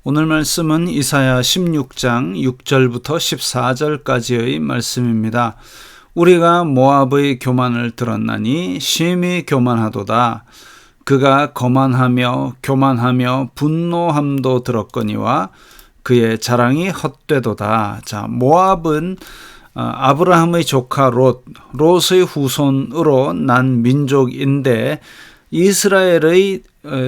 오늘 말씀은 이사야 16장 6절부터 14절까지의 말씀입니다. 우리가 모압의 교만을 들었나니 심히 교만하도다. 그가 거만하며 교만하며 분노함도 들었거니와 그의 자랑이 헛되도다. 자, 모압은 아브라함의 조카 롯의 후손으로 난 민족인데 이스라엘의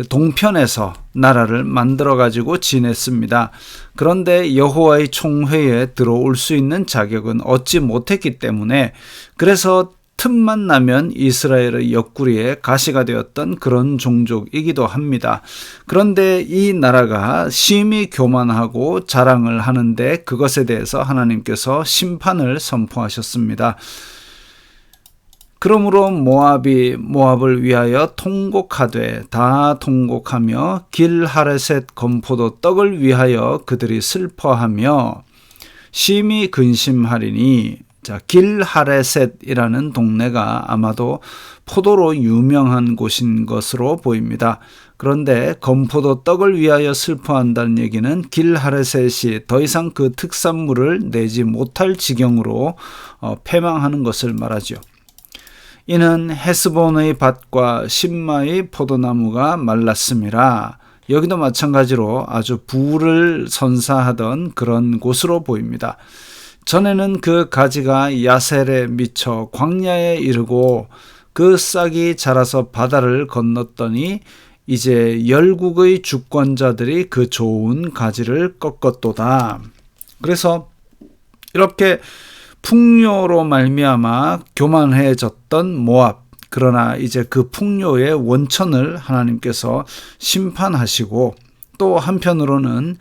동편에서 나라를 만들어 가지고 지냈습니다. 그런데 여호와의 총회에 들어올 수 있는 자격은 얻지 못했기 때문에 그래서 틈만 나면 이스라엘의 옆구리에 가시가 되었던 그런 종족이기도 합니다. 그런데 이 나라가 심히 교만하고 자랑을 하는데 그것에 대해서 하나님께서 심판을 선포하셨습니다. 그러므로 모압을 위하여 통곡하되 다 통곡하며 길하레셋 건포도 떡을 위하여 그들이 슬퍼하며 심히 근심하리니. 자, 길하레셋이라는 동네가 아마도 포도로 유명한 곳인 것으로 보입니다. 그런데 건포도 떡을 위하여 슬퍼한다는 얘기는 길하레셋이 더 이상 그 특산물을 내지 못할 지경으로 패망하는 것을 말하죠. 이는 헤스본의 밭과 신마의 포도나무가 말랐음이라. 여기도 마찬가지로 아주 부를 선사하던 그런 곳으로 보입니다. 전에는 그 가지가 야셀에 미쳐 광야에 이르고 그 싹이 자라서 바다를 건넜더니 이제 열국의 주권자들이 그 좋은 가지를 꺾었도다. 그래서 이렇게 풍요로 말미암아 교만해졌던 모압, 그러나 이제 그 풍요의 원천을 하나님께서 심판하시고 또 한편으로는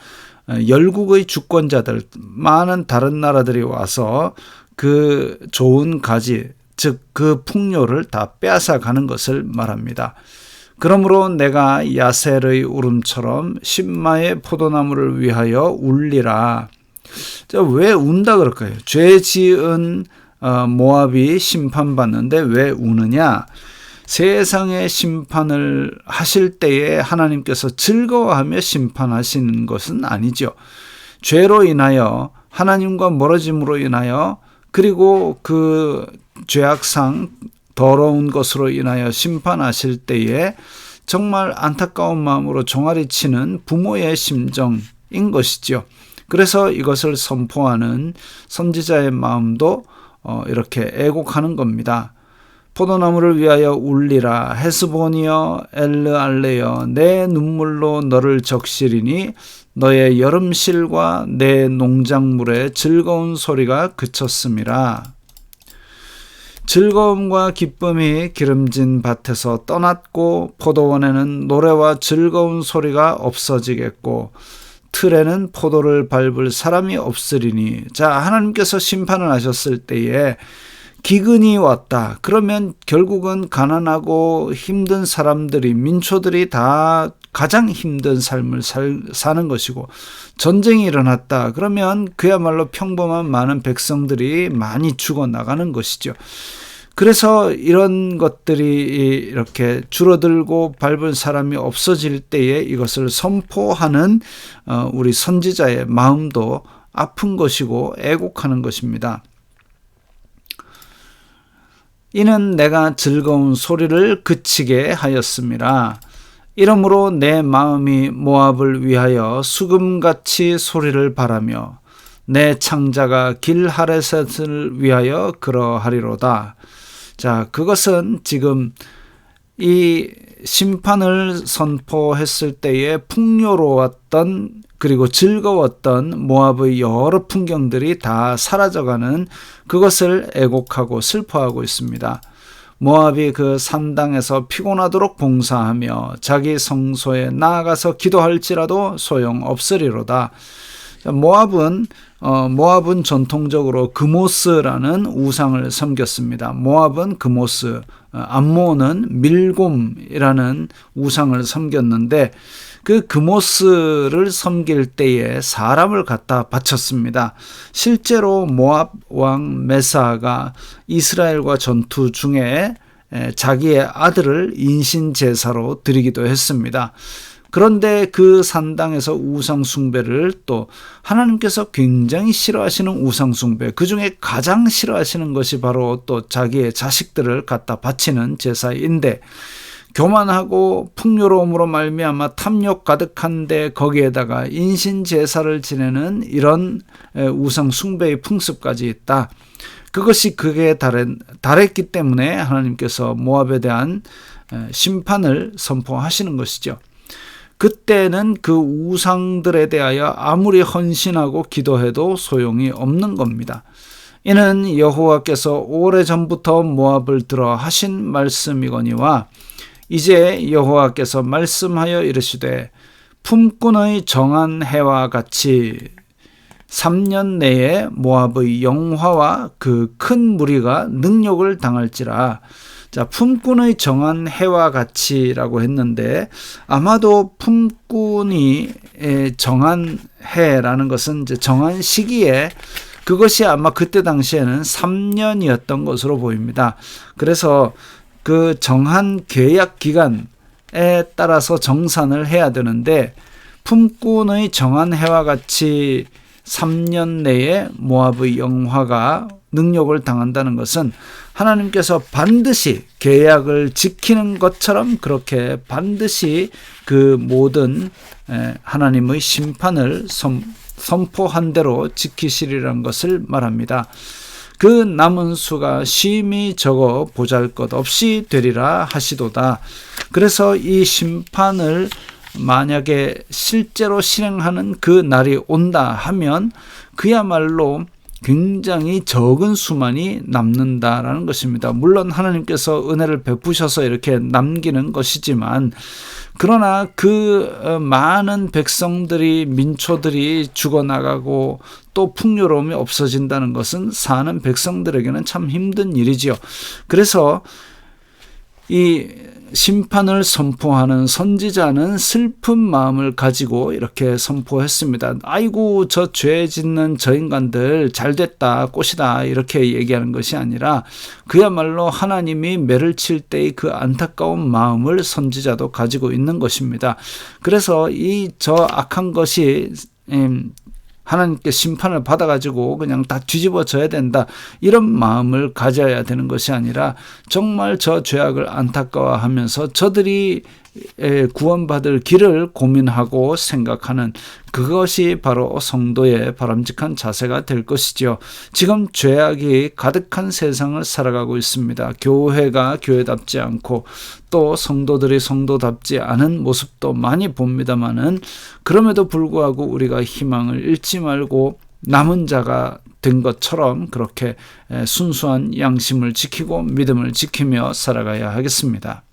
열국의 주권자들, 많은 다른 나라들이 와서 그 좋은 가지, 즉 그 풍요를 다 빼앗아 가는 것을 말합니다. 그러므로 내가 야셀의 울음처럼 신마의 포도나무를 위하여 울리라. 왜 운다 그럴까요? 죄 지은 모압이 심판받는데 왜 우느냐? 세상의 심판을 하실 때에 하나님께서 즐거워하며 심판하시는 것은 아니죠. 죄로 인하여 하나님과 멀어짐으로 인하여 그리고 그 죄악상 더러운 것으로 인하여 심판하실 때에 정말 안타까운 마음으로 종아리 치는 부모의 심정인 것이죠. 그래서 이것을 선포하는 선지자의 마음도 이렇게 애곡하는 겁니다. 포도나무를 위하여 울리라. 헤스본이여 엘르알레여 내 눈물로 너를 적시리니 너의 여름실과 내 농작물의 즐거운 소리가 그쳤음이라. 즐거움과 기쁨이 기름진 밭에서 떠났고 포도원에는 노래와 즐거운 소리가 없어지겠고 틀에는 포도를 밟을 사람이 없으리니. 자, 하나님께서 심판을 하셨을 때에 기근이 왔다. 그러면 결국은 가난하고 힘든 사람들이, 민초들이 다 가장 힘든 삶을 사는 것이고, 전쟁이 일어났다. 그러면 그야말로 평범한 많은 백성들이 많이 죽어나가는 것이죠. 그래서 이런 것들이 이렇게 줄어들고 밟은 사람이 없어질 때에 이것을 선포하는 우리 선지자의 마음도 아픈 것이고 애곡하는 것입니다. 이는 내가 즐거운 소리를 그치게 하였음이라. 이러므로 내 마음이 모압을 위하여 수금같이 소리를 바라며 내 창자가 길하레셋을 위하여 그러하리로다. 자, 그것은 지금 이 심판을 선포했을 때에 풍요로웠던 그리고 즐거웠던 모압의 여러 풍경들이 다 사라져가는 그것을 애곡하고 슬퍼하고 있습니다. 모압이 그 산당에서 피곤하도록 봉사하며 자기 성소에 나아가서 기도할지라도 소용없으리로다. 모압은 전통적으로 그모스라는 우상을 섬겼습니다. 모압은 그모스, 암몬은 밀곰이라는 우상을 섬겼는데 그 그모스를 섬길 때에 사람을 갖다 바쳤습니다. 실제로 모압 왕 메사가 이스라엘과 전투 중에 자기의 아들을 인신제사로 드리기도 했습니다. 그런데 그 산당에서 우상숭배를 또 하나님께서 굉장히 싫어하시는 우상숭배, 그 중에 가장 싫어하시는 것이 바로 또 자기의 자식들을 갖다 바치는 제사인데, 교만하고 풍요로움으로 말미암아 탐욕 가득한데 거기에다가 인신 제사를 지내는 이런 우상 숭배의 풍습까지 있다. 그것이 극에 달했기 때문에 하나님께서 모압에 대한 심판을 선포하시는 것이죠. 그때는 그 우상들에 대하여 아무리 헌신하고 기도해도 소용이 없는 겁니다. 이는 여호와께서 오래전부터 모압을 들어 하신 말씀이거니와 이제 여호와께서 말씀하여 이르시되 품꾼의 정한 해와 같이 3년 내에 모압의 영화와 그 큰 무리가 능욕을 당할지라. 자, 품꾼의 정한 해와 같이라고 했는데, 아마도 품꾼이 정한 해라는 것은 이제 정한 시기에, 그것이 아마 그때 당시에는 3년이었던 것으로 보입니다. 그래서 그 정한 계약 기간에 따라서 정산을 해야 되는데, 품꾼의 정한 해와 같이 3년 내에 모압의 영화가 능욕을 당한다는 것은 하나님께서 반드시 계약을 지키는 것처럼 그렇게 반드시 그 모든 하나님의 심판을 선포한 대로 지키시리라는 것을 말합니다. 그 남은 수가 심히 적어 보잘것없이 되리라 하시도다. 그래서 이 심판을 만약에 실제로 실행하는 그 날이 온다 하면 그야말로 굉장히 적은 수만이 남는다라는 것입니다. 물론 하나님께서 은혜를 베푸셔서 이렇게 남기는 것이지만, 그러나 그 많은 백성들이, 민초들이 죽어나가고 또 풍요로움이 없어진다는 것은 사는 백성들에게는 참 힘든 일이지요. 그래서 이 심판을 선포하는 선지자는 슬픈 마음을 가지고 이렇게 선포했습니다. 아이고, 저 죄 짓는 저 인간들 잘됐다, 꽃이다, 이렇게 얘기하는 것이 아니라 그야말로 하나님이 매를 칠 때의 그 안타까운 마음을 선지자도 가지고 있는 것입니다. 그래서 이 저 악한 것이 하나님께 심판을 받아가지고 그냥 다 뒤집어져야 된다, 이런 마음을 가져야 되는 것이 아니라 정말 저 죄악을 안타까워하면서 저들이 구원받을 길을 고민하고 생각하는 그것이 바로 성도의 바람직한 자세가 될 것이죠. 지금 죄악이 가득한 세상을 살아가고 있습니다. 교회가 교회답지 않고 또 성도들이 성도답지 않은 모습도 많이 봅니다마는, 그럼에도 불구하고 우리가 희망을 잃지 말고 남은 자가 된 것처럼 그렇게 순수한 양심을 지키고 믿음을 지키며 살아가야 하겠습니다.